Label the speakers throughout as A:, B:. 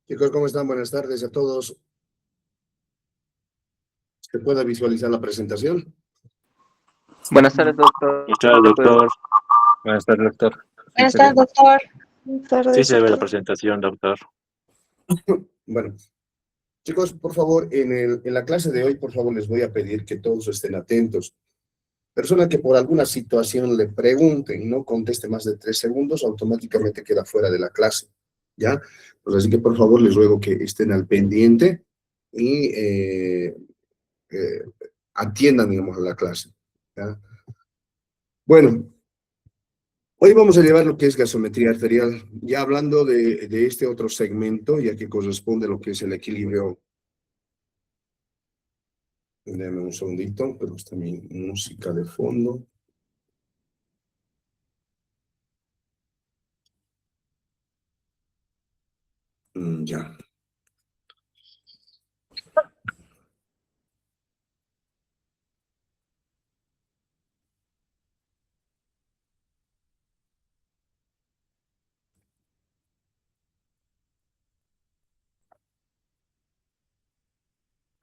A: Chicos, ¿cómo están? Buenas tardes a todos. ¿Se puede visualizar la presentación?
B: Buenas tardes, doctor.
C: Buenas tardes, doctor. Buenas tardes, doctor.
D: Buenas tardes, doctor.
E: Buenas tardes,
C: Sí se ve la
E: doctor.
C: presentación, doctor.
A: Bueno, chicos, por favor, en la clase de hoy, por favor, les voy a pedir que todos estén atentos. Persona que por alguna situación le pregunte y no conteste más de 3 segundos, automáticamente queda fuera de la clase, ¿ya? Pues así que, por favor, les ruego que estén al pendiente y atiendan, digamos, a la clase, ¿ya? Bueno, hoy vamos a llevar lo que es gasometría arterial, ya hablando de este otro segmento, ya que corresponde a lo que es el equilibrio. Déjame un segundito, pero está mi música de fondo. Ya.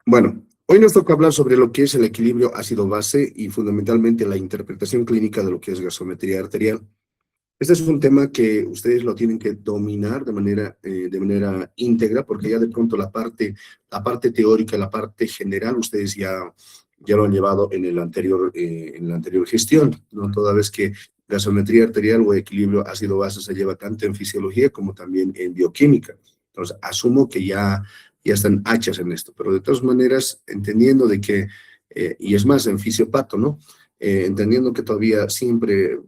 A: Bueno, hoy nos toca hablar sobre lo que es el equilibrio ácido-base y fundamentalmente la interpretación clínica de lo que es gasometría arterial. Este es un tema que ustedes lo tienen que dominar de manera íntegra, porque ya de pronto la parte teórica, la parte general, ustedes ya lo han llevado en la anterior gestión, ¿no? Toda vez que gasometría arterial o equilibrio ácido-base se lleva tanto en fisiología como también en bioquímica. Entonces, asumo que ya están hachas en esto, pero de todas maneras, entendiendo de que, y es más, en fisiopato, ¿no? Entendiendo que todavía siempre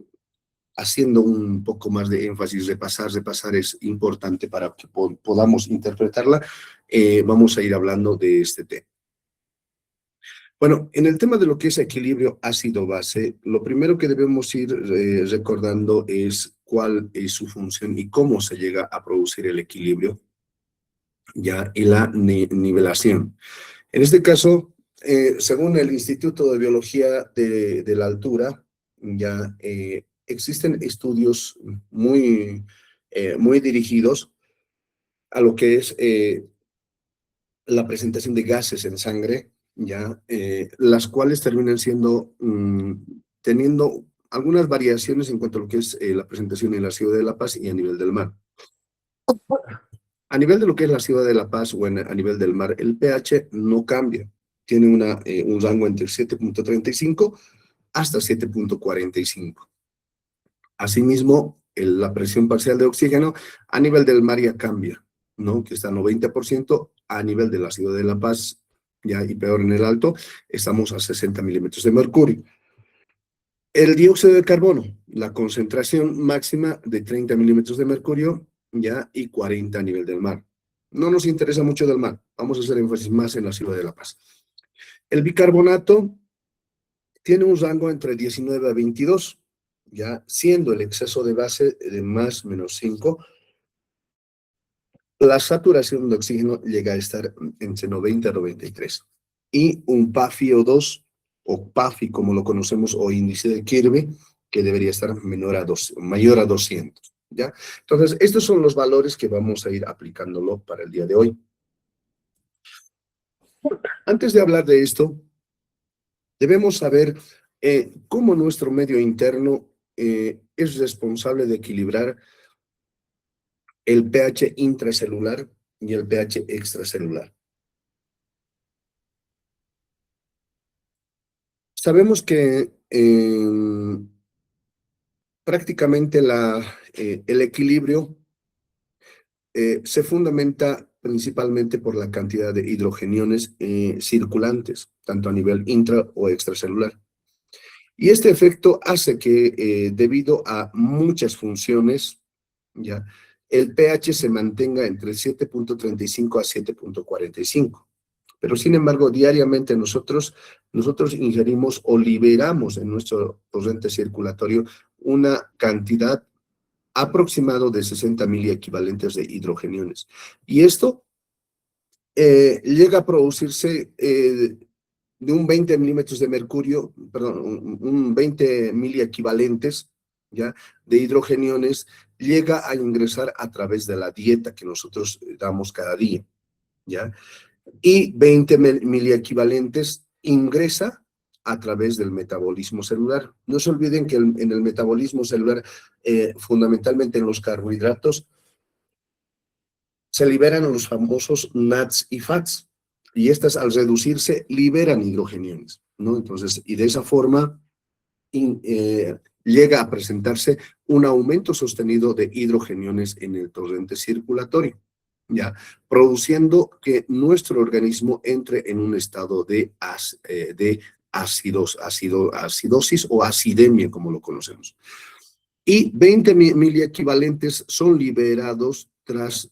A: haciendo un poco más de énfasis, repasar es importante para que podamos interpretarla, vamos a ir hablando de este tema. Bueno, en el tema de lo que es equilibrio ácido-base, lo primero que debemos ir recordando es cuál es su función y cómo se llega a producir el equilibrio, ya, y la nivelación. En este caso, según el Instituto de Biología de la Altura, ya existen estudios muy dirigidos a lo que es la presentación de gases en sangre, ya, las cuales terminan teniendo algunas variaciones en cuanto a lo que es la presentación en la ciudad de La Paz y a nivel del mar. A nivel de lo que es la ciudad de La Paz o a nivel del mar, el pH no cambia. Tiene un rango entre 7.35 hasta 7.45. Asimismo, la presión parcial de oxígeno a nivel del mar ya cambia, ¿no? Que está a 90%, a nivel de la ciudad de La Paz, ya, y peor en el alto, estamos a 60 milímetros de mercurio. El dióxido de carbono, la concentración máxima de 30 milímetros de mercurio, ya, y 40 a nivel del mar. No nos interesa mucho del mar, vamos a hacer énfasis más en la ciudad de La Paz. El bicarbonato tiene un rango entre 19 a 22, ya, siendo el exceso de base de más menos 5, la saturación de oxígeno llega a estar entre 90 a 93. Y un PaFiO2, o PaFi como lo conocemos, o índice de Kirby, que debería estar mayor a 200. ¿Ya? Entonces, estos son los valores que vamos a ir aplicándolo para el día de hoy. Antes de hablar de esto, debemos saber cómo nuestro medio interno es responsable de equilibrar el pH intracelular y el pH extracelular. Sabemos que prácticamente el equilibrio se fundamenta principalmente por la cantidad de hidrogeniones circulantes, tanto a nivel intra o extracelular. Y este efecto hace que, debido a muchas funciones, ¿ya?, el pH se mantenga entre 7.35 a 7.45. Pero sin embargo, diariamente nosotros ingerimos o liberamos en nuestro torrente circulatorio una cantidad aproximada de 60 miliequivalentes de hidrogeniones. Y esto llega a producirse de un 20 milímetros de mercurio, perdón, un 20 miliequivalentes, ¿ya? De hidrogeniones llega a ingresar a través de la dieta que nosotros damos cada día, ¿ya? Y 20 miliequivalentes ingresa a través del metabolismo celular. No se olviden que en el metabolismo celular, fundamentalmente en los carbohidratos, se liberan los famosos NADs y FATs, y estas al reducirse liberan hidrogeniones, ¿no? Entonces, y de esa forma llega a presentarse un aumento sostenido de hidrogeniones en el torrente circulatorio, ¿ya? Produciendo que nuestro organismo entre en un estado de acidosis o acidemia, como lo conocemos. Y 20 miliequivalentes son liberados tras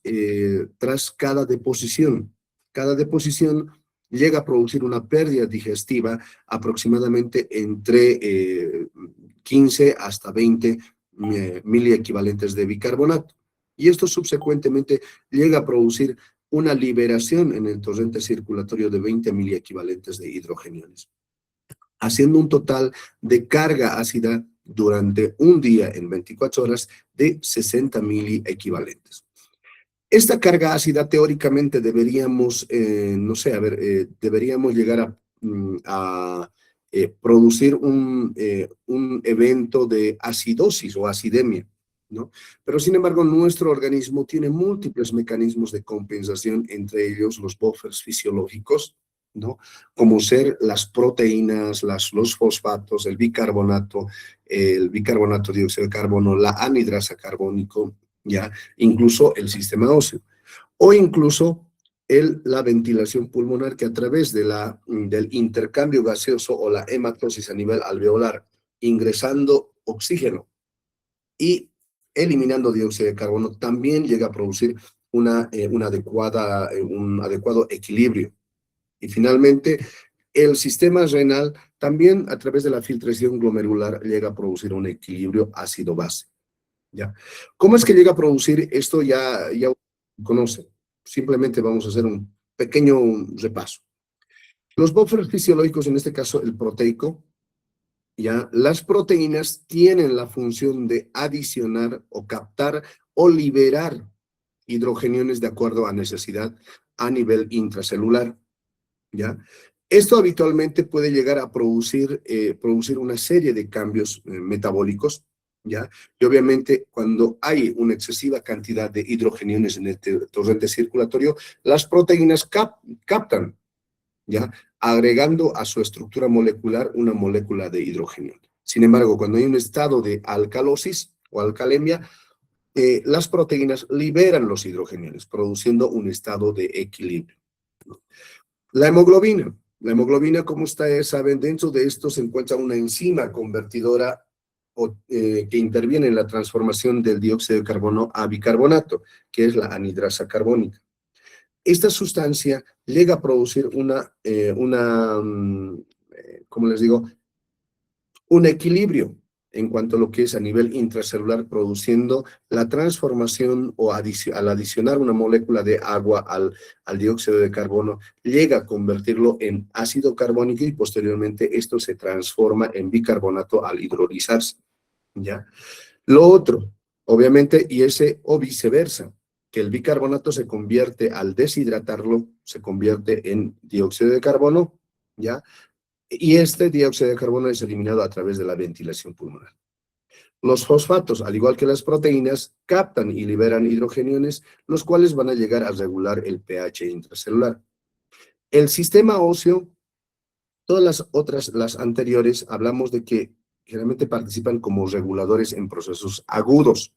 A: cada deposición. Cada deposición llega a producir una pérdida digestiva aproximadamente entre 15 hasta 20 miliequivalentes de bicarbonato. Y esto subsecuentemente llega a producir una liberación en el torrente circulatorio de 20 miliequivalentes de hidrogeniones, haciendo un total de carga ácida durante un día en 24 horas de 60 miliequivalentes. Esta carga ácida teóricamente deberíamos, deberíamos llegar a producir un evento de acidosis o acidemia, ¿no? Pero sin embargo, nuestro organismo tiene múltiples mecanismos de compensación, entre ellos los buffers fisiológicos, ¿no? Como ser las proteínas, los fosfatos, el bicarbonato de dióxido de carbono, la anhidrasa carbónico, ¿ya? Incluso el sistema óseo, o incluso la ventilación pulmonar, que a través del intercambio gaseoso o la hematosis a nivel alveolar, ingresando oxígeno y eliminando dióxido de carbono, también llega a producir un adecuado equilibrio. Y finalmente, el sistema renal también, a través de la filtración glomerular, llega a producir un equilibrio ácido-base, ¿ya? ¿Cómo es que llega a producir esto? Ya conocen. Simplemente vamos a hacer un pequeño repaso. Los buffers fisiológicos, en este caso el proteico, ¿ya? Las proteínas tienen la función de adicionar o captar o liberar hidrogeniones de acuerdo a necesidad a nivel intracelular, ¿ya? Esto habitualmente puede llegar a producir una serie de cambios metabólicos, ¿ya? Y obviamente cuando hay una excesiva cantidad de hidrogeniones en el torrente circulatorio, las proteínas captan, ¿ya? Agregando a su estructura molecular una molécula de hidrogenio. Sin embargo, cuando hay un estado de alcalosis o alcalemia, las proteínas liberan los hidrogeniones, produciendo un estado de equilibrio. La hemoglobina, como ustedes saben, dentro de esto se encuentra una enzima convertidora que interviene en la transformación del dióxido de carbono a bicarbonato, que es la anhidrasa carbónica. Esta sustancia llega a producir ¿cómo les digo? Un equilibrio en cuanto a lo que es a nivel intracelular, produciendo la transformación o al adicionar una molécula de agua al dióxido de carbono, llega a convertirlo en ácido carbónico y posteriormente esto se transforma en bicarbonato al hidrolizarse, ¿ya? Lo otro, obviamente, o viceversa, que el bicarbonato se convierte, al deshidratarlo, se convierte en dióxido de carbono, ¿ya? Y este dióxido de carbono es eliminado a través de la ventilación pulmonar. Los fosfatos, al igual que las proteínas, captan y liberan hidrogeniones, los cuales van a llegar a regular el pH intracelular. El sistema óseo, las anteriores, hablamos de que generalmente participan como reguladores en procesos agudos.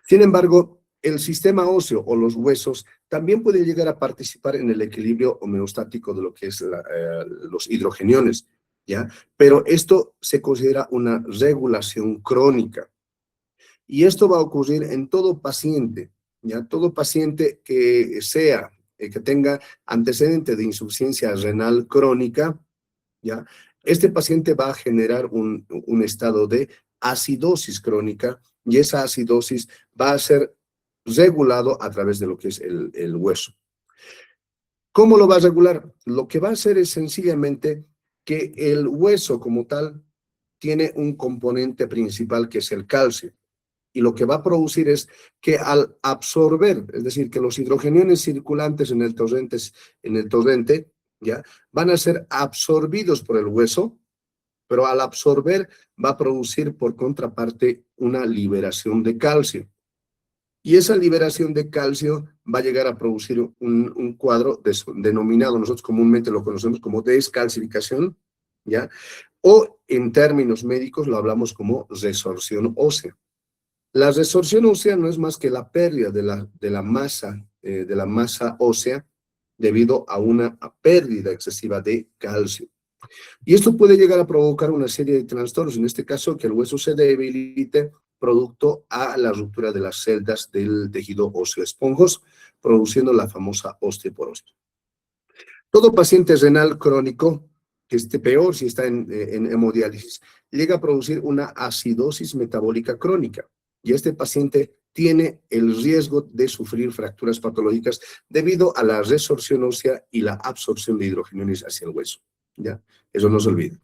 A: Sin embargo, el sistema óseo o los huesos también pueden llegar a participar en el equilibrio homeostático de lo que es los hidrogeniones, ¿ya? Pero esto se considera una regulación crónica. Y esto va a ocurrir en todo paciente, ¿ya? Todo paciente que tenga antecedente de insuficiencia renal crónica, ¿ya? Este paciente va a generar un estado de acidosis crónica, y esa acidosis va a ser regulado a través de lo que es el hueso. ¿Cómo lo va a regular? Lo que va a hacer es sencillamente que el hueso como tal tiene un componente principal que es el calcio. Y lo que va a producir es que al absorber, es decir, que los hidrogeniones circulantes en el torrente, ¿ya? Van a ser absorbidos por el hueso, pero al absorber va a producir por contraparte una liberación de calcio. Y esa liberación de calcio va a llegar a producir un cuadro denominado, nosotros comúnmente lo conocemos como descalcificación, ¿ya? O en términos médicos lo hablamos como resorción ósea. La resorción ósea no es más que la pérdida de la masa ósea debido a una pérdida excesiva de calcio. Y esto puede llegar a provocar una serie de trastornos, en este caso que el hueso se debilite producto a la ruptura de las celdas del tejido óseo esponjoso, produciendo la famosa osteoporosis. Todo paciente renal crónico, que esté peor si está en hemodiálisis, llega a producir una acidosis metabólica crónica. Y este paciente tiene el riesgo de sufrir fracturas patológicas debido a la resorción ósea y la absorción de hidrogeniones hacia el hueso. ¿Ya? Eso no se olvide.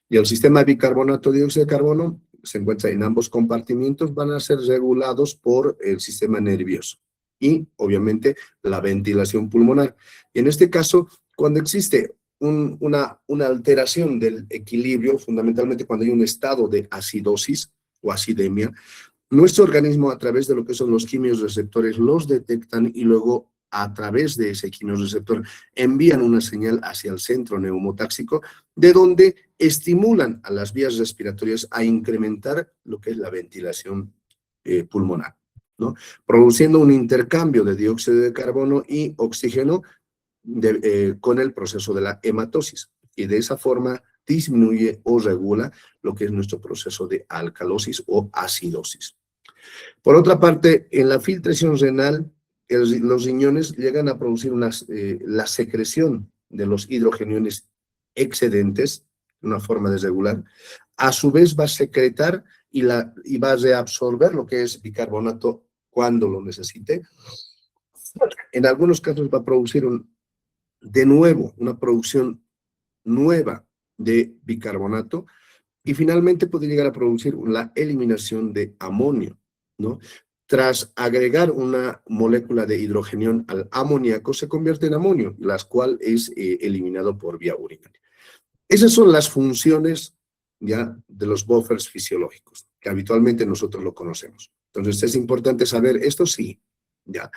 A: Y el sistema de bicarbonato de dióxido de carbono se encuentra en ambos compartimientos, van a ser regulados por el sistema nervioso y, obviamente, la ventilación pulmonar. Y en este caso, cuando existe una alteración del equilibrio, fundamentalmente cuando hay un estado de acidosis o acidemia, nuestro organismo, a través de lo que son los quimiorreceptores, los detectan y luego, a través de ese quimiorreceptor, envían una señal hacia el centro neumotáxico, de donde estimulan a las vías respiratorias a incrementar lo que es la ventilación pulmonar, ¿no? Produciendo un intercambio de dióxido de carbono y oxígeno con el proceso de la hematosis. Y de esa forma disminuye o regula lo que es nuestro proceso de alcalosis o acidosis. Por otra parte, en la filtración renal, los riñones llegan a producir la secreción de los hidrogeniones excedentes, una forma de regular. A su vez va a secretar y va a reabsorber lo que es bicarbonato cuando lo necesite. En algunos casos va a producir de nuevo una producción nueva de bicarbonato y finalmente puede llegar a producir la eliminación de amonio, ¿no? Tras agregar una molécula de hidrogenión al amoníaco, se convierte en amonio, la cual es eliminado por vía urinaria. Esas son las funciones ya de los buffers fisiológicos, que habitualmente nosotros lo conocemos. Entonces es importante saber esto, sí, ya.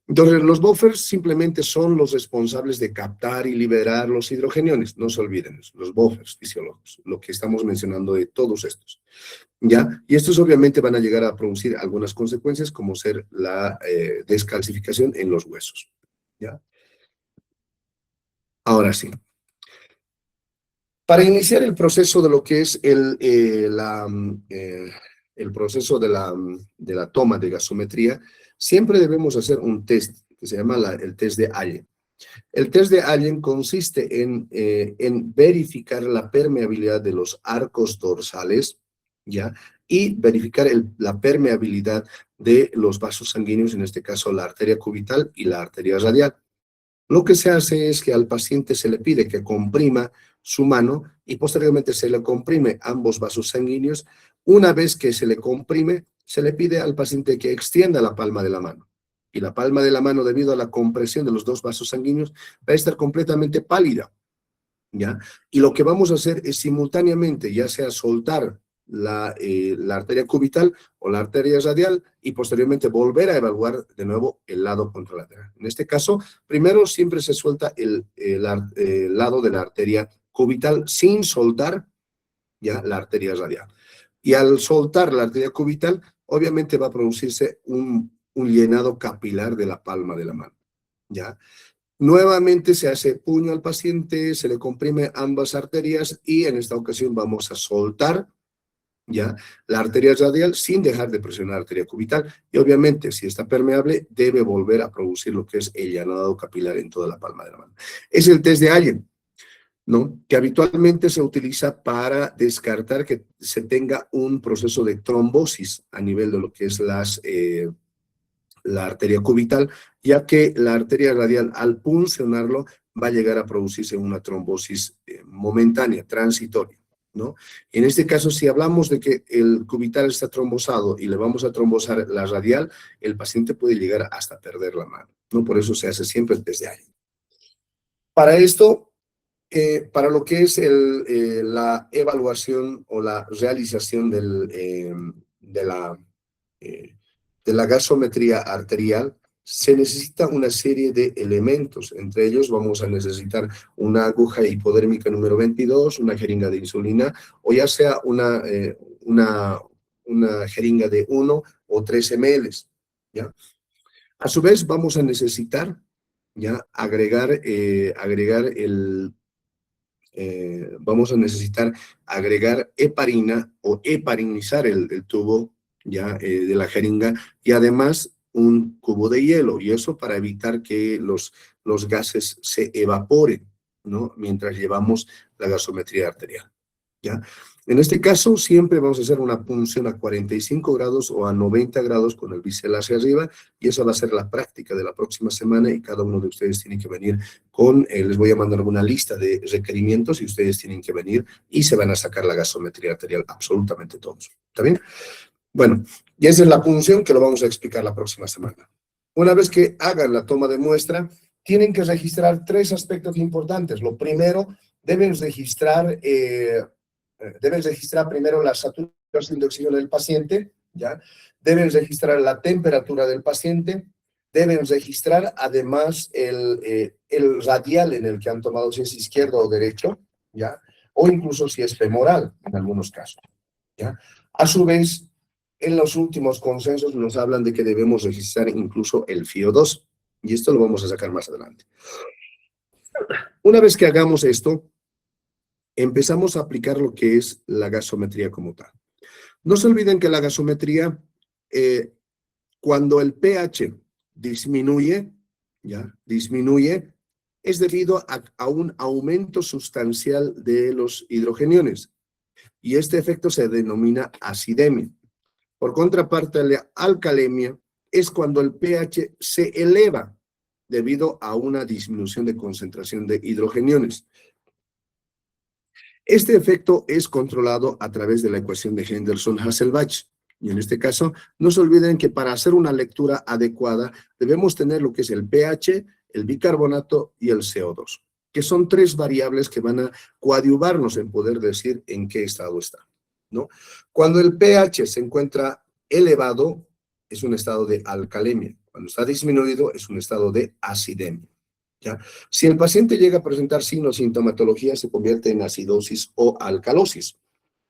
A: Entonces, los buffers simplemente son los responsables de captar y liberar los hidrogeniones. No se olviden, los buffers fisiológicos, lo que estamos mencionando de todos estos. ¿Ya? Y estos obviamente van a llegar a producir algunas consecuencias, como ser la descalcificación en los huesos. ¿Ya? Ahora sí. Para iniciar el proceso de lo que es el proceso de la toma de gasometría, siempre debemos hacer un test que se llama el test de Allen. El test de Allen consiste en verificar la permeabilidad de los arcos dorsales, ¿ya? Y verificar la permeabilidad de los vasos sanguíneos, en este caso la arteria cubital y la arteria radial. Lo que se hace es que al paciente se le pide que comprima su mano y posteriormente se le comprime ambos vasos sanguíneos. Una vez que se le comprime, se le pide al paciente que extienda la palma de la mano. Y la palma de la mano, debido a la compresión de los dos vasos sanguíneos, va a estar completamente pálida, ¿ya? Y lo que vamos a hacer es simultáneamente, ya sea soltar la arteria cubital o la arteria radial y posteriormente volver a evaluar de nuevo el lado contralateral. En este caso, primero siempre se suelta el lado de la arteria cubital sin soltar ya la arteria radial. Y al soltar la arteria cubital, obviamente va a producirse un llenado capilar de la palma de la mano, ¿ya? Nuevamente se hace puño al paciente, se le comprime ambas arterias y en esta ocasión vamos a soltar ya la arteria radial sin dejar de presionar la arteria cubital. Y obviamente, si está permeable, debe volver a producir lo que es el llenado capilar en toda la palma de la mano. Es el test de Allen, ¿no? Que habitualmente se utiliza para descartar que se tenga un proceso de trombosis a nivel de lo que es la arteria cubital, ya que la arteria radial, al puncionarlo, va a llegar a producirse una trombosis momentánea, transitoria, ¿no? En este caso, si hablamos de que el cubital está trombosado y le vamos a trombosar la radial, el paciente puede llegar hasta perder la mano, ¿no? Por eso se hace siempre desde ahí. Para esto, para lo que es la evaluación o la realización de la gasometría arterial, se necesita una serie de elementos. Entre ellos vamos a necesitar una aguja hipodérmica número 22, una jeringa de insulina, o ya sea una jeringa de 1 o 3 ml, ¿ya? A su vez, vamos a necesitar ya vamos a necesitar agregar heparina o heparinizar el tubo ya de la jeringa, y además un cubo de hielo, y eso para evitar que los gases se evaporen, ¿no? Mientras llevamos la gasometría arterial, ¿ya? En este caso, siempre vamos a hacer una punción a 45 grados o a 90 grados con el bisel hacia arriba, y esa va a ser la práctica de la próxima semana, y cada uno de ustedes tiene que venir con, les voy a mandar una lista de requerimientos, y ustedes tienen que venir y se van a sacar la gasometría arterial, absolutamente todos. ¿Está bien? Bueno, y esa es la punción que lo vamos a explicar la próxima semana. Una vez que hagan la toma de muestra, tienen que registrar 3 aspectos importantes. Lo primero, deben registrar primero la saturación de oxígeno del paciente, ¿ya? Deben registrar la temperatura del paciente, deben registrar además el radial en el que han tomado, si es izquierdo o derecho, ¿ya? O incluso si es femoral, en algunos casos, ¿ya? A su vez, en los últimos consensos nos hablan de que debemos registrar incluso el FiO2, y esto lo vamos a sacar más adelante. Una vez que hagamos esto, empezamos a aplicar lo que es la gasometría como tal. No se olviden que la gasometría, cuando el pH disminuye, ¿ya? Disminuye, es debido a un aumento sustancial de los hidrogeniones, y este efecto se denomina acidemia. Por contraparte, la alcalemia es cuando el pH se eleva debido a una disminución de concentración de hidrogeniones. Este efecto es controlado a través de la ecuación de Henderson-Hasselbalch. Y en este caso, no se olviden que para hacer una lectura adecuada debemos tener lo que es el pH, el bicarbonato y el CO2, que son 3 variables que van a coadyuvarnos en poder decir en qué estado está, ¿no? Cuando el pH se encuentra elevado, es un estado de alcalemia. Cuando está disminuido, es un estado de acidemia, ¿ya? Si el paciente llega a presentar signos o sintomatología, se convierte en acidosis o alcalosis,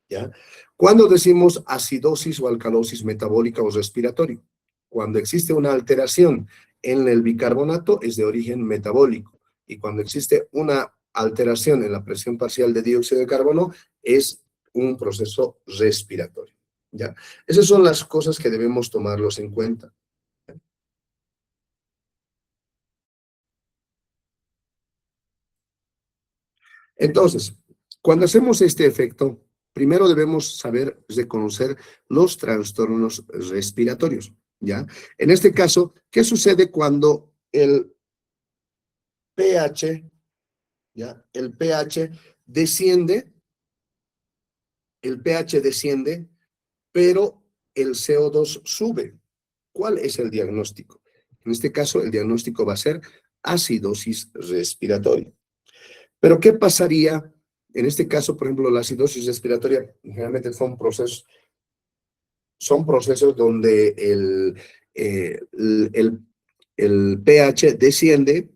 A: ¿ya? Cuando decimos acidosis o alcalosis metabólica o respiratoria, cuando existe una alteración en el bicarbonato, es de origen metabólico, y cuando existe una alteración en la presión parcial de dióxido de carbono, es un proceso respiratorio, ¿ya? Esas son las cosas que debemos tomarlos en cuenta. Entonces, cuando hacemos este efecto, primero debemos saber reconocer los trastornos respiratorios, ¿ya? En este caso, ¿qué sucede cuando el pH, ¿ya? El pH desciende, pero el CO2 sube. ¿Cuál es el diagnóstico? En este caso, el diagnóstico va a ser acidosis respiratoria. Pero, ¿qué pasaría? En este caso, por ejemplo, la acidosis respiratoria generalmente son procesos donde el pH desciende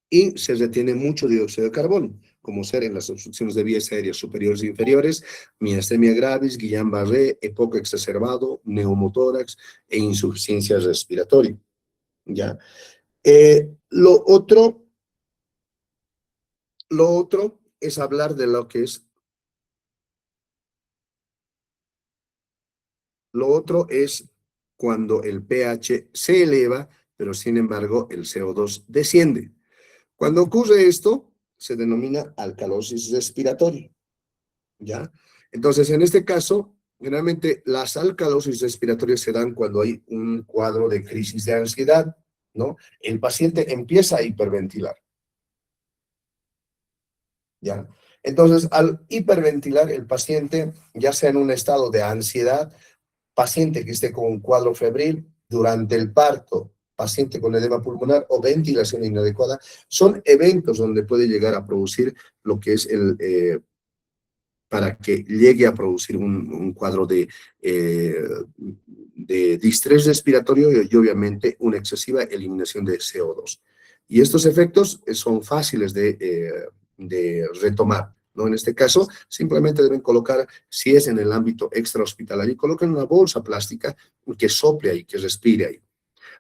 A: y se retiene mucho dióxido de carbono, como ser en las obstrucciones de vías aéreas superiores e inferiores, miastenia gravis, Guillain-Barré, EPOC exacerbado, neumotórax e insuficiencia respiratoria, ¿ya? Lo otro es hablar de lo que es. Lo otro es cuando el pH se eleva, pero sin embargo el CO2 desciende. Cuando ocurre esto, se denomina alcalosis respiratoria, ¿ya? Entonces, en este caso, generalmente las alcalosis respiratorias se dan cuando hay un cuadro de crisis de ansiedad, ¿no? El paciente empieza a hiperventilar, ¿ya? Entonces, al hiperventilar el paciente, ya sea en un estado de ansiedad, paciente que esté con un cuadro febril durante el parto, paciente con edema pulmonar o ventilación inadecuada, son eventos donde puede llegar a producir lo que es para que llegue a producir un cuadro de distrés respiratorio y obviamente una excesiva eliminación de CO2. Y estos efectos son fáciles de retomar, ¿no? En este caso, simplemente deben colocar, si es en el ámbito extrahospitalario, coloquen una bolsa plástica que sople ahí, que respire ahí.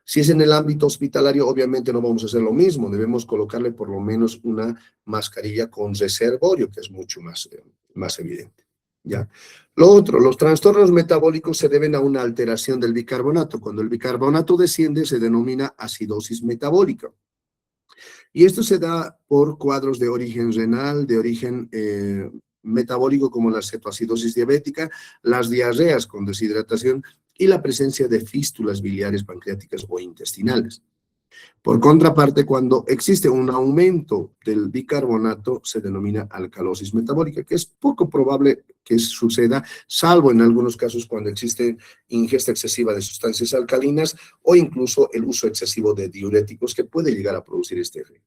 A: Si es en el ámbito hospitalario, obviamente no vamos a hacer lo mismo, debemos colocarle por lo menos una mascarilla con reservorio, que es mucho más evidente. ¿Ya? Lo otro, los trastornos metabólicos se deben a una alteración del bicarbonato. Cuando el bicarbonato desciende, se denomina acidosis metabólica. Y esto se da por cuadros de origen renal, de origen metabólico, como la cetoacidosis diabética, las diarreas con deshidratación y la presencia de fístulas biliares, pancreáticas o intestinales. Por contraparte, cuando existe un aumento del bicarbonato, se denomina alcalosis metabólica, que es poco probable que suceda, salvo en algunos casos cuando existe ingesta excesiva de sustancias alcalinas o incluso el uso excesivo de diuréticos, que puede llegar a producir este efecto.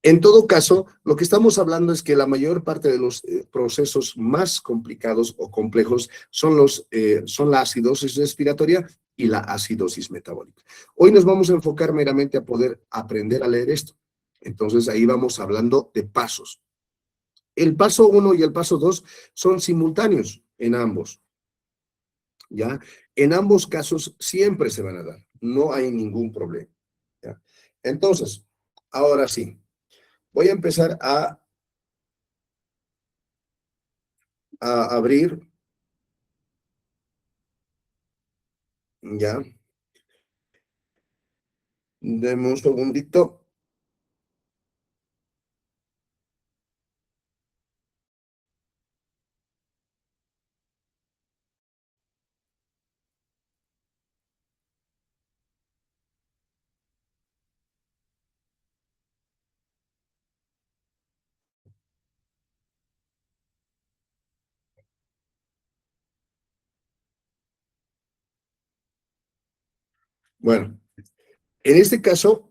A: En todo caso, lo que estamos hablando es que la mayor parte de los procesos más complicados o complejos son la acidosis respiratoria y la acidosis metabólica. Hoy nos vamos a enfocar meramente a poder aprender a leer esto. Entonces, ahí vamos hablando de pasos. El paso 1 y el paso 2 son simultáneos en ambos, ¿ya? En ambos casos siempre se van a dar, no hay ningún problema, ¿ya? Entonces, ahora sí. Voy a empezar a abrir, ya, deme un segundito. Bueno, en este caso,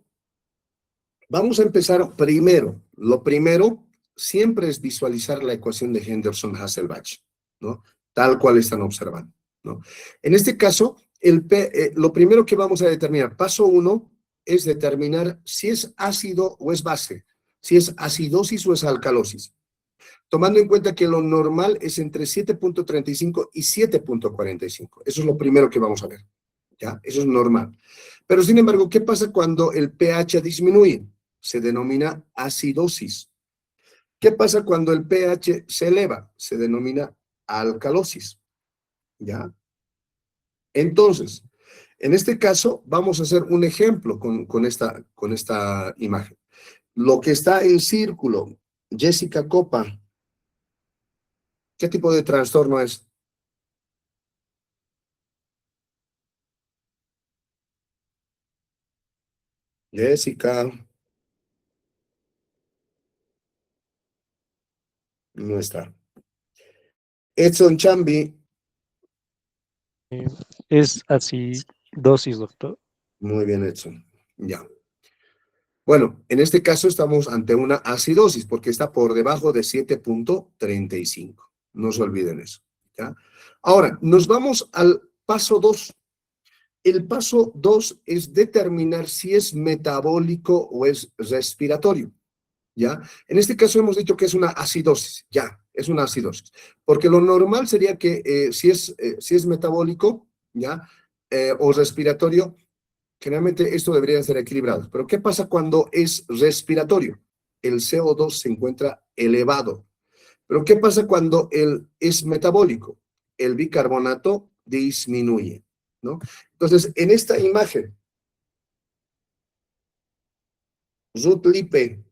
A: vamos a empezar primero. Lo primero siempre es visualizar la ecuación de Henderson-Hasselbalch, ¿no? Tal cual están observando, ¿no? En este caso, lo primero que vamos a determinar, paso 1, es determinar si es ácido o es base, si es acidosis o es alcalosis, tomando en cuenta que lo normal es entre 7.35 y 7.45. Eso es lo primero que vamos a ver, ¿ya? Eso es normal. Pero, sin embargo, ¿qué pasa cuando el pH disminuye? Se denomina acidosis. ¿Qué pasa cuando el pH se eleva? Se denomina alcalosis, ¿ya? Entonces, en este caso, vamos a hacer un ejemplo con esta imagen. Lo que está en círculo, Jessica Copa, ¿qué tipo de trastorno es? Jessica, no está. Edson Chambi,
D: Es acidosis, doctor.
A: muy bien, Edson, ya. Bueno, en este caso estamos ante una acidosis porque está por debajo de 7.35. No se olviden eso, ¿ya? Ahora, nos vamos al paso 2. El paso 2 es determinar si es metabólico o es respiratorio, ¿ya? En este caso hemos dicho que es una acidosis, ya, es una acidosis. Porque lo normal sería que si es metabólico, ¿ya? O respiratorio, generalmente esto debería ser equilibrado. Pero ¿qué pasa cuando es respiratorio? El CO2 se encuentra elevado. Pero ¿qué pasa cuando es metabólico? El bicarbonato disminuye, ¿no? Entonces, en esta imagen, Ruth Lippe,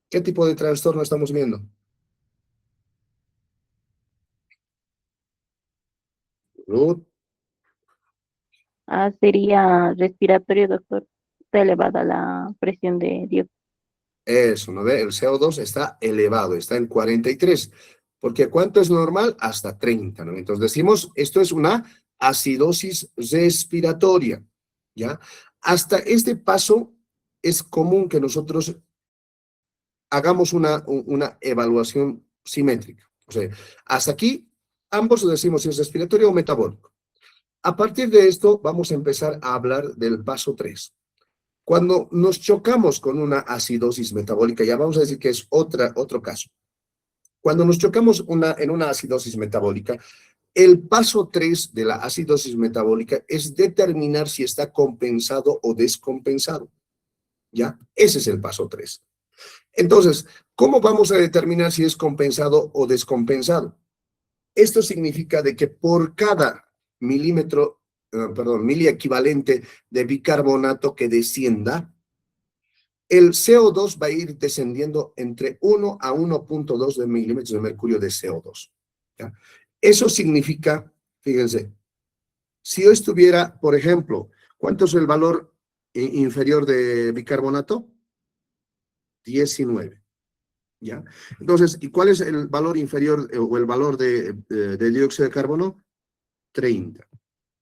A: ¿qué tipo de trastorno estamos viendo? Ruth,
E: Sería respiratorio, doctor. Está elevada la presión de dióxido.
A: Eso, ¿no ve? El CO2 está elevado, está en 43. Porque ¿cuánto es normal? Hasta 30, ¿no? Entonces decimos, esto es una acidosis respiratoria, ¿ya? Hasta este paso es común que nosotros hagamos una evaluación simétrica. O sea, hasta aquí ambos decimos si es respiratorio o metabólico. A partir de esto vamos a empezar a hablar del paso 3. Cuando nos chocamos con una acidosis metabólica, ya vamos a decir que es otro caso. Cuando nos chocamos en una acidosis metabólica, el paso 3 de la acidosis metabólica es determinar si está compensado o descompensado. ¿Ya? Ese es el paso 3. Entonces, ¿cómo vamos a determinar si es compensado o descompensado? Esto significa de que por cada mili equivalente de bicarbonato que descienda, el CO2 va a ir descendiendo entre 1 a 1.2 de milímetros de mercurio de CO2. ¿Ya? Eso significa, fíjense, si yo estuviera, por ejemplo, ¿cuánto es el valor inferior de bicarbonato? 19. ¿Ya? Entonces, ¿y cuál es el valor inferior o el valor de dióxido de carbono? 30.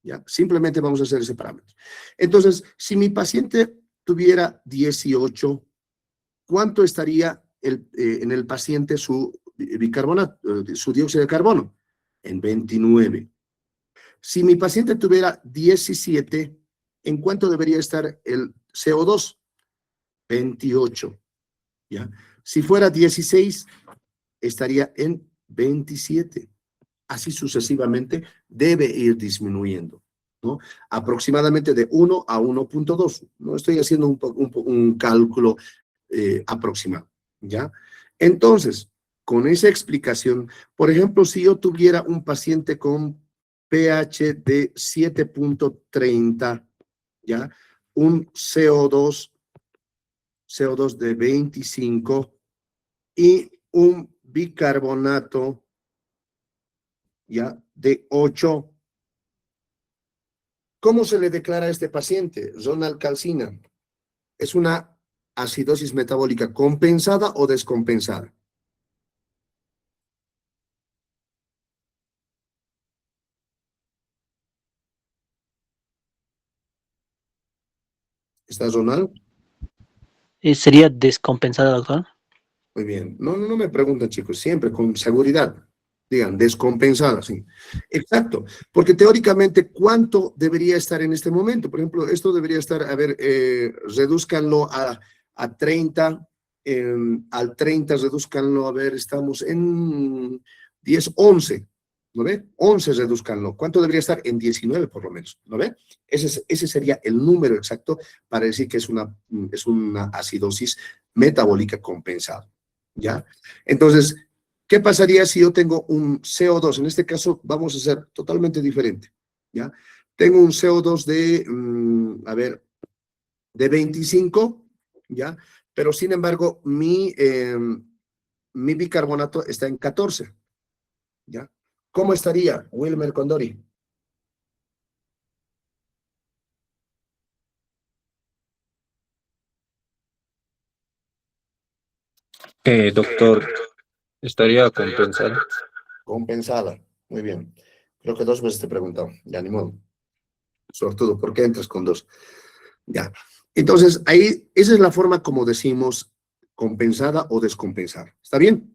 A: ¿Ya? Simplemente vamos a hacer ese parámetro. Entonces, si mi paciente tuviera 18, ¿cuánto estaría en el paciente su bicarbonato, su dióxido de carbono? En 29. Si mi paciente tuviera 17, ¿en cuánto debería estar el CO2? 28. ¿Ya? Si fuera 16, estaría en 27. Así sucesivamente debe ir disminuyendo, ¿no? Aproximadamente de 1 a 1.2. No estoy haciendo un cálculo aproximado, ¿ya? Entonces, con esa explicación, por ejemplo, si yo tuviera un paciente con pH de 7.30, ¿ya? Un CO2 de 25 y un bicarbonato, ¿ya? De 8. ¿Cómo se le declara a este paciente? Zonalcalcina. ¿Es una acidosis metabólica compensada o descompensada? ¿Está zonal?
D: ¿Sería descompensada, doctor?
A: Muy bien. No me pregunten, chicos, siempre con seguridad. Digan, descompensada, sí. Exacto, porque teóricamente, ¿cuánto debería estar en este momento? Por ejemplo, esto debería estar, a ver, redúzcanlo a 30, al 30 redúzcanlo, a ver, estamos en 10, 11, ¿no ve? 11 redúzcanlo. ¿Cuánto debería estar? En 19 por lo menos, ¿no ve? Ese sería el número exacto para decir que es una acidosis metabólica compensada, ¿ya? Entonces, ¿qué pasaría si yo tengo un CO2? En este caso vamos a hacer totalmente diferente, ¿ya? Tengo un CO2 de 25, ¿ya? Pero sin embargo, mi bicarbonato está en 14, ¿ya? ¿Cómo estaría, Wilmer Condori?
C: Doctor, estaría compensado.
A: Compensada. Muy bien. Creo que 2 veces te he preguntado. Ya, ni modo. Sobre todo, ¿por qué entras con 2? Ya. Entonces, ahí, esa es la forma como decimos compensada o descompensada. ¿Está bien?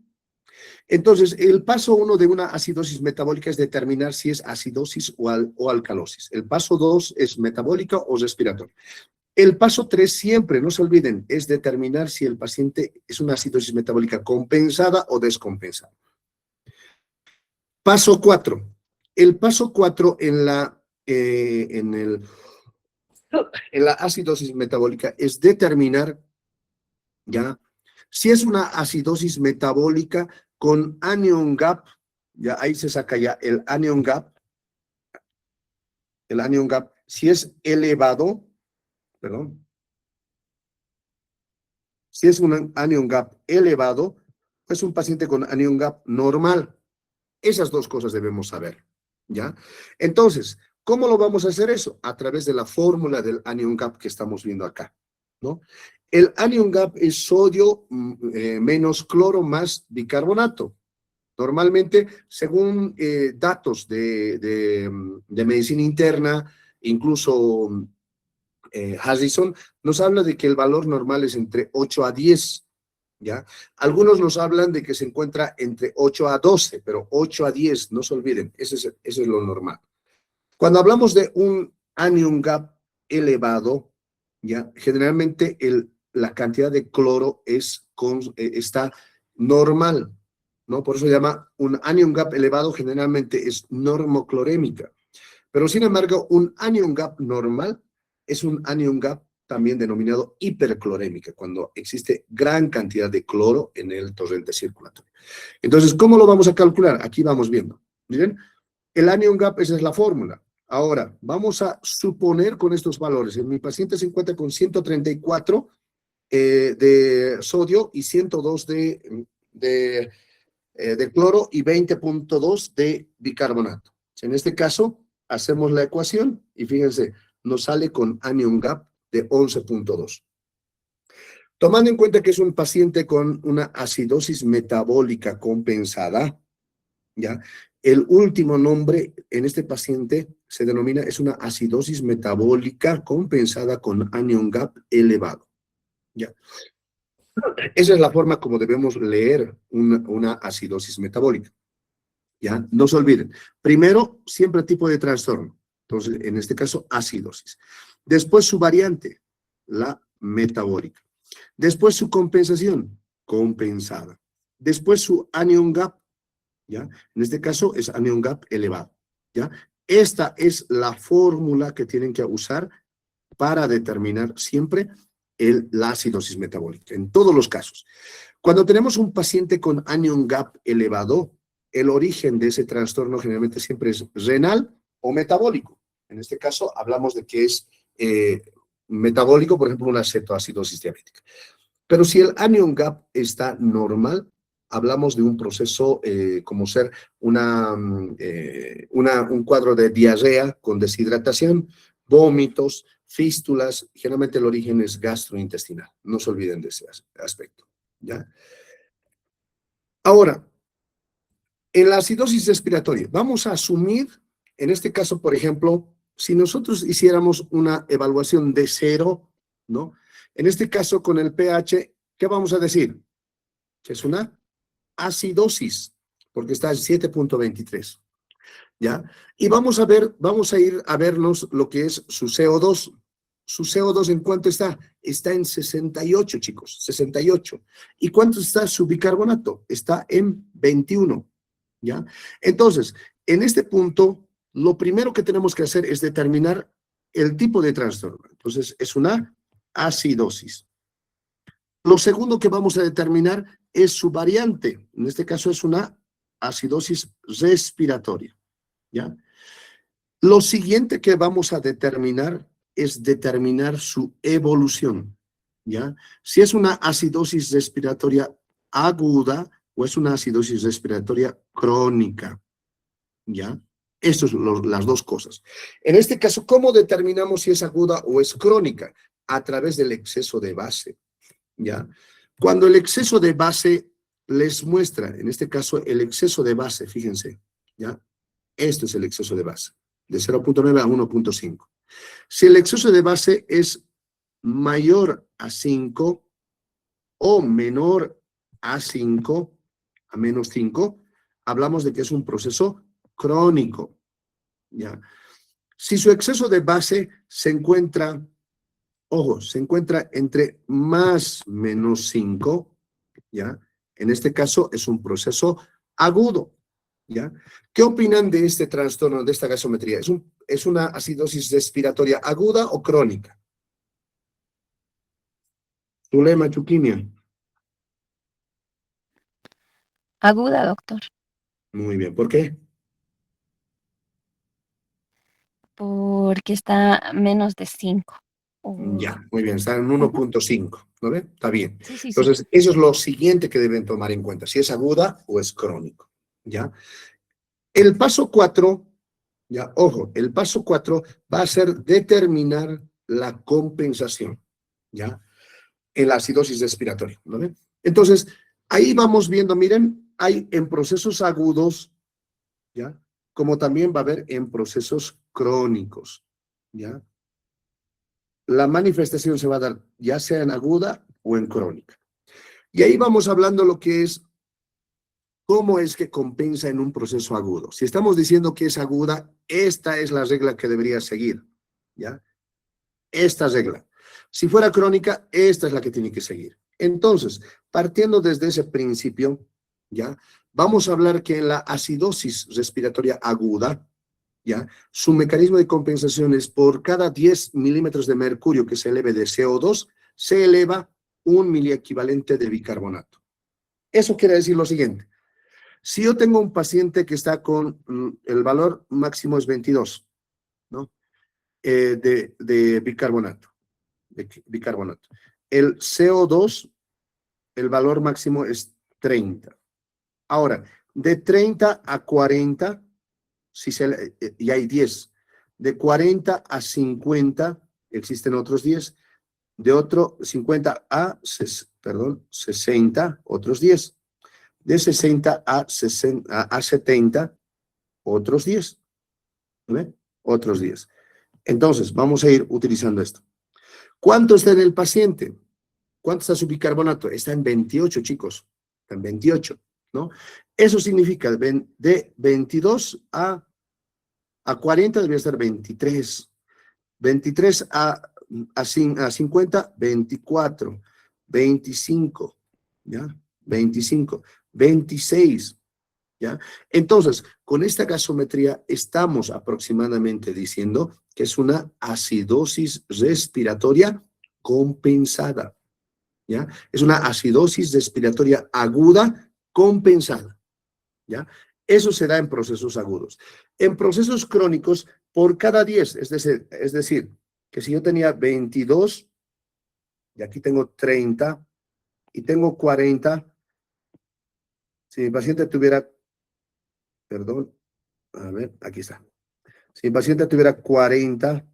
A: Entonces, el paso 1 de una acidosis metabólica es determinar si es acidosis o alcalosis. El paso 2 es metabólica o respiratoria. El paso 3 siempre, no se olviden, es determinar si el paciente es una acidosis metabólica compensada o descompensada. Paso 4. El paso 4 en la acidosis metabólica es determinar, ¿ya? Si es una acidosis metabólica con anion gap, ya ahí se saca ya el anion gap, si es elevado, perdón, si es un anion gap elevado, es un paciente con anion gap normal. Esas dos cosas debemos saber, ¿ya? Entonces, ¿cómo lo vamos a hacer eso? A través de la fórmula del anion gap que estamos viendo acá, ¿no? El anion gap es sodio menos cloro más bicarbonato. Normalmente, según datos de medicina interna, incluso Harrison, nos habla de que el valor normal es entre 8 a 10, ¿ya? Algunos nos hablan de que se encuentra entre 8 a 12, pero 8 a 10, no se olviden, eso es lo normal. Cuando hablamos de un anion gap elevado, ¿ya? Generalmente la cantidad de cloro está normal, ¿no? Por eso se llama un anion gap elevado, generalmente es normoclorémica. Pero sin embargo, un anion gap normal es un anion gap también denominado hiperclorémica, cuando existe gran cantidad de cloro en el torrente circulatorio. Entonces, ¿cómo lo vamos a calcular? Aquí vamos viendo. Miren, el anion gap, esa es la fórmula. Ahora, vamos a suponer con estos valores. En mi paciente se encuentra con 134 de sodio y 102 de cloro y 20.2 de bicarbonato. En este caso, hacemos la ecuación y fíjense, nos sale con anion gap de 11.2. Tomando en cuenta que es un paciente con una acidosis metabólica compensada, ¿ya? El último nombre en este paciente se denomina, es una acidosis metabólica compensada con anion gap elevado, ¿ya? Esa es la forma como debemos leer una acidosis metabólica, ¿ya? No se olviden. Primero, siempre tipo de trastorno. Entonces, en este caso, acidosis. Después su variante, la metabólica. Después su compensación, compensada. Después su anion gap, ¿ya? En este caso es anion gap elevado, ¿ya? Esta es la fórmula que tienen que usar para determinar siempre la acidosis metabólica, en todos los casos. Cuando tenemos un paciente con anion gap elevado, el origen de ese trastorno generalmente siempre es renal o metabólico. En este caso hablamos de que es metabólico, por ejemplo, una cetoacidosis diabética. Pero si el anion gap está normal, hablamos de un proceso como ser un cuadro de diarrea con deshidratación, vómitos, fístulas. Generalmente el origen es gastrointestinal. No se olviden de ese aspecto, ¿ya? Ahora, en la acidosis respiratoria, vamos a asumir, en este caso, por ejemplo, si nosotros hiciéramos una evaluación de 0, ¿no? En este caso, con el pH, ¿qué vamos a decir? Que es una acidosis, porque está en 7.23, ¿ya? Y vamos a ir a vernos lo que es su CO2. Su CO2, ¿en cuánto está? Está en 68, chicos, 68. ¿Y cuánto está su bicarbonato? Está en 21, ¿ya? Entonces, en este punto, lo primero que tenemos que hacer es determinar el tipo de trastorno. Entonces, es una acidosis. Lo segundo que vamos a determinar es su variante. En este caso es una acidosis respiratoria, ¿ya? Lo siguiente que vamos a determinar es determinar su evolución, ¿ya? Si es una acidosis respiratoria aguda o es una acidosis respiratoria crónica, ¿ya? Estas son las dos cosas. En este caso, ¿cómo determinamos si es aguda o es crónica? A través del exceso de base, ¿ya? Cuando el exceso de base les muestra, en este caso el exceso de base, fíjense, ¿ya? Esto es el exceso de base, de 0.9 a 1.5. Si el exceso de base es mayor a 5 o menor a 5, a menos 5, hablamos de que es un proceso crónico, ¿ya? Si su exceso de base se encuentra, ojo, se encuentra entre más menos 5, ¿ya? En este caso es un proceso agudo, ¿ya? ¿Qué opinan de este trastorno, de esta gasometría? ¿Es una acidosis respiratoria aguda o crónica? Zulema Chuquimia.
E: Aguda, doctor.
A: Muy bien, ¿por qué?
E: Porque está menos de 5.
A: Ya, muy bien, está en 1.5, ¿no ve? Está bien.
E: Sí, sí, sí.
A: Entonces, eso es lo siguiente que deben tomar en cuenta, si es aguda o es crónico, ¿ya? El paso 4, ya, ojo, el paso 4 va a ser determinar la compensación, ¿ya? en la acidosis respiratoria, ¿vale? Entonces, ahí vamos viendo, miren, hay en procesos agudos, ¿ya? Como también va a haber en procesos crónicos, ¿ya? La manifestación se va a dar ya sea en aguda o en crónica. Y ahí vamos hablando lo que es, cómo es que compensa en un proceso agudo. Si estamos diciendo que es aguda, esta es la regla que debería seguir, ¿ya? Esta regla. Si fuera crónica, esta es la que tiene que seguir. Entonces, partiendo desde ese principio, ¿ya? Vamos a hablar que en la acidosis respiratoria aguda, ¿ya? Su mecanismo de compensación es por cada 10 milímetros de mercurio que se eleve de CO2, se eleva un miliequivalente de bicarbonato. Eso quiere decir lo siguiente. Si yo tengo un paciente que está con el valor máximo es 22, ¿no? De bicarbonato. El CO2, el valor máximo es 30. Ahora, de 30 a 40, y hay 10. De 40 a 50, existen otros 10. De otro 50 a 60, otros 10. De 60 a 70, otros 10. ¿Ve? Otros 10. Entonces, vamos a ir utilizando esto. ¿Cuánto está en el paciente? ¿Cuánto está su bicarbonato? Está en 28, chicos. Está en 28, ¿no? Eso significa de 22 a 40 debería estar 23. 23 a 50, 24. 25, ¿ya? 25. 26, ¿ya? Entonces, con esta gasometría estamos aproximadamente diciendo que es una acidosis respiratoria compensada, ¿ya? Es una acidosis respiratoria aguda compensada, ¿ya? Eso se da en procesos agudos. En procesos crónicos, por cada 10, es decir, que si yo tenía 22, y aquí tengo 30, y tengo 40, si mi paciente tuviera, perdón, a ver, aquí está. Si mi paciente tuviera 40,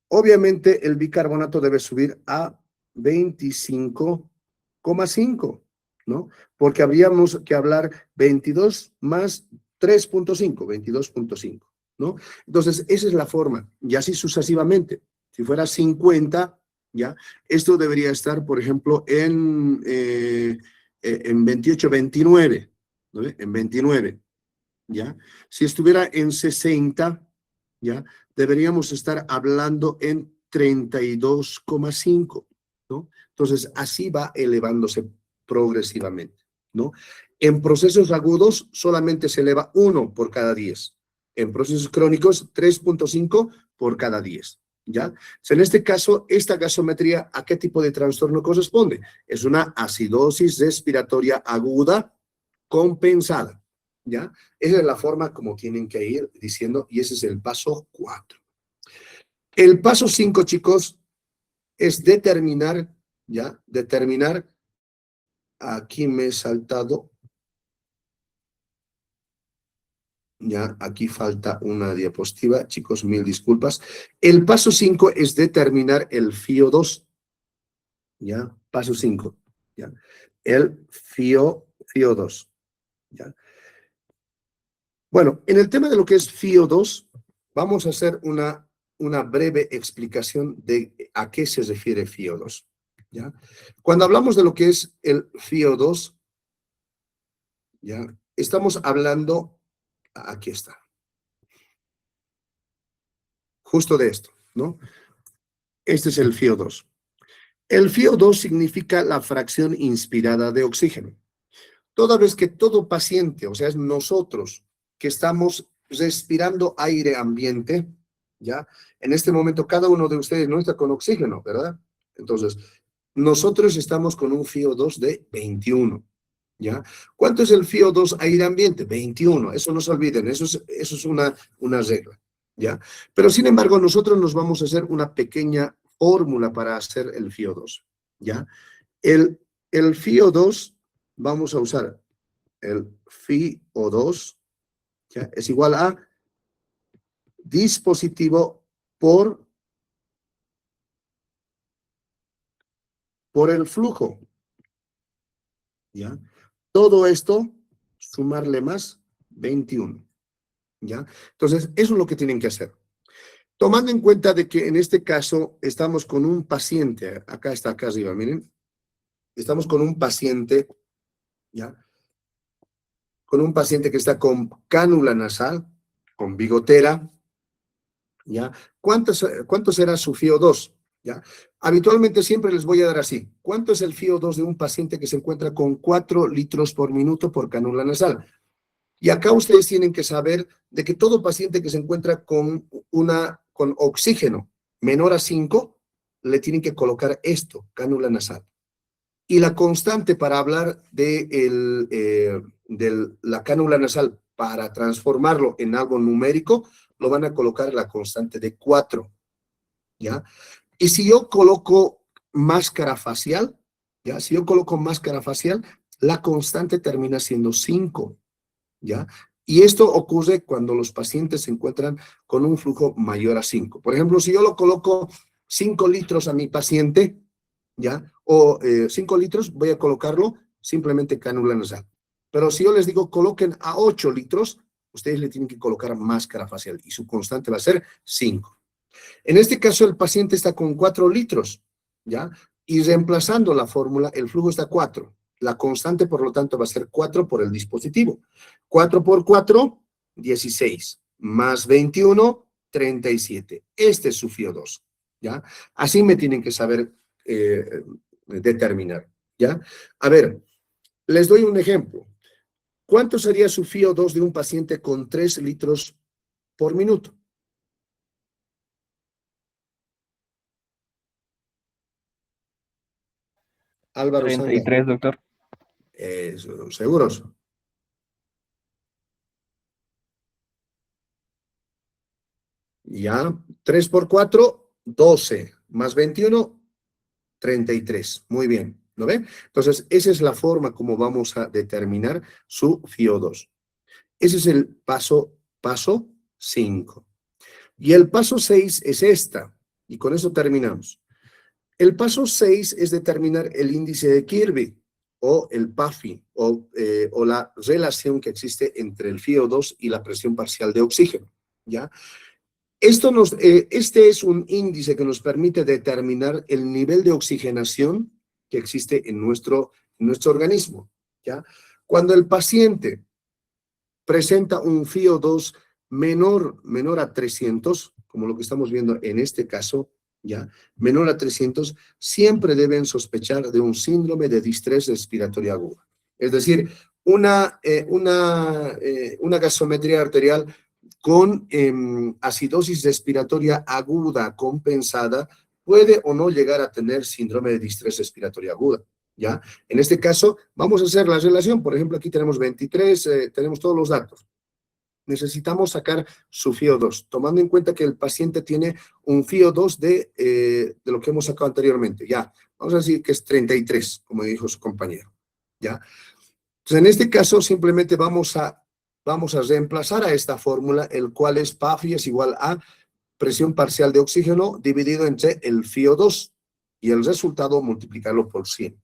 A: obviamente el bicarbonato debe subir a 25,5, ¿no? Porque habríamos que hablar 22 más 3,5, 22,5, ¿no? Entonces, esa es la forma, y así sucesivamente. Si fuera 50, ¿ya? Esto debería estar, por ejemplo, en 28, 29, ¿no? En 29, ¿ya? Si estuviera en 60, ¿ya? Deberíamos estar hablando en 32,5, ¿no? Entonces, así va elevándose progresivamente, ¿no? En procesos agudos solamente se eleva 1 por cada 10. En procesos crónicos, 3,5 por cada 10, ¿ya? En este caso, esta gasometría, ¿a qué tipo de trastorno corresponde? Es una acidosis respiratoria aguda compensada, ¿ya? Esa es la forma como tienen que ir diciendo, y ese es el paso 4. El paso 5, chicos, es determinar, ¿ya? Determinar, aquí me he saltado, ya, aquí falta una diapositiva, chicos, mil disculpas. El paso 5 es determinar el FiO2, ¿ya? Paso 5, ¿ya? El FiO2, ¿ya? Bueno, en el tema de lo que es FiO2, vamos a hacer una breve explicación de a qué se refiere FiO2, ¿ya? Cuando hablamos de lo que es el FiO2, ¿ya? Estamos hablando, aquí está, justo de esto, ¿no? Este es el FiO2. El FiO2 significa la fracción inspirada de oxígeno. Toda vez que todo paciente, o sea, es nosotros que estamos respirando aire ambiente, ¿ya? En este momento cada uno de ustedes no está con oxígeno, ¿verdad? Entonces, nosotros estamos con un FiO2 de 21, ¿ya? ¿Cuánto es el FiO2 aire ambiente? 21, eso no se olviden, eso es una regla, ¿ya? Pero sin embargo, nosotros nos vamos a hacer una pequeña fórmula para hacer el FiO2, ¿ya? El FiO2, vamos a usar el FiO2, ¿ya? Es igual a dispositivo por por el flujo. ¿Ya? Todo esto, sumarle más 21. ¿Ya? Entonces, eso es lo que tienen que hacer. Tomando en cuenta de que en este caso estamos con un paciente, acá está, acá arriba, miren. Estamos con un paciente, ¿ya? Con un paciente que está con cánula nasal, con bigotera, ¿ya? ¿Cuánto será su FiO2? ¿Ya? Habitualmente siempre les voy a dar así. ¿Cuánto es el FiO2 de un paciente que se encuentra con 4 litros por minuto por cánula nasal? Y acá ustedes tienen que saber de que todo paciente que se encuentra con oxígeno menor a 5, le tienen que colocar esto, cánula nasal. Y la constante para hablar de la cánula nasal, para transformarlo en algo numérico, lo van a colocar la constante de 4, ¿ya? Y si yo coloco máscara facial, ¿ya? Si yo coloco máscara facial, la constante termina siendo 5, ¿ya? Y esto ocurre cuando los pacientes se encuentran con un flujo mayor a 5. Por ejemplo, si yo lo coloco 5 litros a mi paciente, ¿ya? O 5 litros, voy a colocarlo simplemente cánula nasal. Pero si yo les digo coloquen a 8 litros, ustedes le tienen que colocar máscara facial y su constante va a ser 5. En este caso, el paciente está con 4 litros, ¿ya? Y reemplazando la fórmula, el flujo está 4. La constante, por lo tanto, va a ser 4 por el dispositivo. 4 por 4, 16. Más 21, 37. Este es su FiO2, ¿ya? Así me tienen que saber determinar, ¿ya? A ver, les doy un ejemplo. ¿Cuánto sería su FiO2 de un paciente con 3 litros por minuto? Álvaro Sanga.
B: 33, doctor.
A: ¿Seguros? Ya, 3 por 4, 12, más 21, 33. Muy bien, ¿lo ven? Entonces, esa es la forma como vamos a determinar su FiO2. Ese es el paso 5. Y el paso 6 es esta, y con eso terminamos. El paso 6 es determinar el índice de Kirby, o el PAFI, o la relación que existe entre el FiO2 y la presión parcial de oxígeno, ¿ya? Este es un índice que nos permite determinar el nivel de oxigenación que existe en nuestro organismo, ¿ya? Cuando el paciente presenta un FiO2 menor a 300, como lo que estamos viendo en este caso, ¿ya? Menor a 300, siempre deben sospechar de un síndrome de distrés respiratorio agudo. Es decir, una gasometría arterial con acidosis respiratoria aguda compensada puede o no llegar a tener síndrome de distrés respiratorio aguda, ¿ya? En este caso, vamos a hacer la relación. Por ejemplo, aquí tenemos 23, tenemos todos los datos. Necesitamos sacar su FiO2, tomando en cuenta que el paciente tiene un FiO2 de lo que hemos sacado anteriormente. Ya, vamos a decir que es 33, como dijo su compañero. ¿Ya? Entonces, en este caso, simplemente vamos a reemplazar a esta fórmula, el cual es PAFI es igual a presión parcial de oxígeno dividido entre el FiO2 y el resultado multiplicarlo por 100.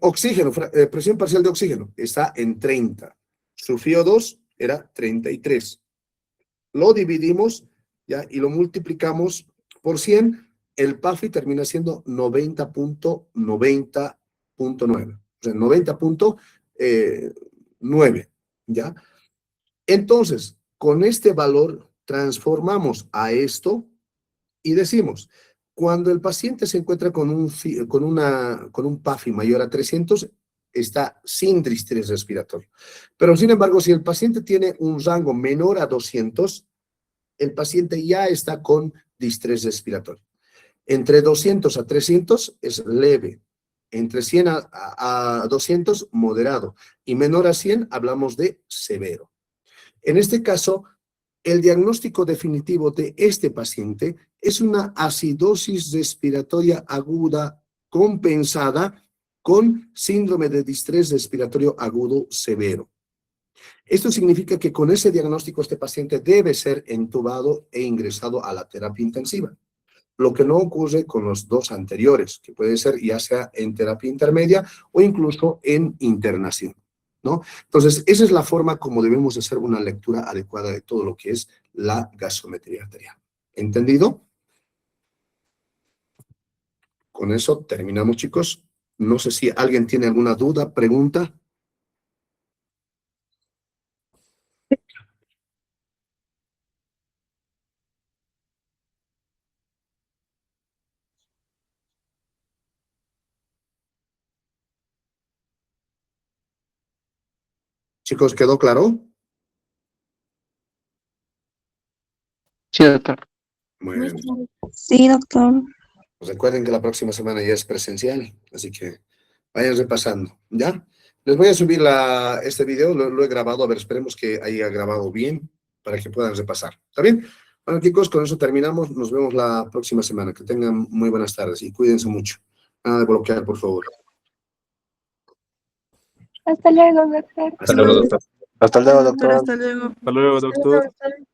A: Oxígeno, presión parcial de oxígeno, está en 30. Su FiO2 era 33. Lo dividimos, ¿ya? Y lo multiplicamos por 100. El PAFI termina siendo 90.9. O sea, 90.9, ¿ya? Entonces, con este valor transformamos a esto y decimos, cuando el paciente se encuentra con un PAFI mayor a 300, está sin distrés respiratorio. Pero, sin embargo, si el paciente tiene un rango menor a 200, el paciente ya está con distrés respiratorio. Entre 200 a 300 es leve. Entre 100 a 200, moderado. Y menor a 100, hablamos de severo. En este caso, el diagnóstico definitivo de este paciente es una acidosis respiratoria aguda compensada con síndrome de distrés respiratorio agudo severo. Esto significa que con ese diagnóstico este paciente debe ser entubado e ingresado a la terapia intensiva. lo que no ocurre con los dos anteriores, que puede ser ya sea en terapia intermedia o incluso en internación, ¿no? Entonces, esa es la forma como debemos hacer una lectura adecuada de todo lo que es la gasometría arterial. ¿Entendido? Con eso terminamos, chicos. No sé si alguien tiene alguna duda, pregunta. Chicos, ¿quedó claro?
B: Sí, doctor.
A: Bueno,
F: Sí, doctor.
A: pues recuerden que la próxima semana ya es presencial, así que vayan repasando, ¿ya? Les voy a subir este video, lo he grabado, a ver, esperemos que haya grabado bien para que puedan repasar. ¿Está bien? Bueno, chicos, con eso terminamos. Nos vemos la próxima semana. Que tengan muy buenas tardes y cuídense mucho. Nada de bloquear, por favor.
E: Hasta luego, doctor.
C: Hasta luego, doctor.
B: Hasta luego, doctor.
F: Hasta luego.
G: Hasta luego, doctor.
F: Hasta luego.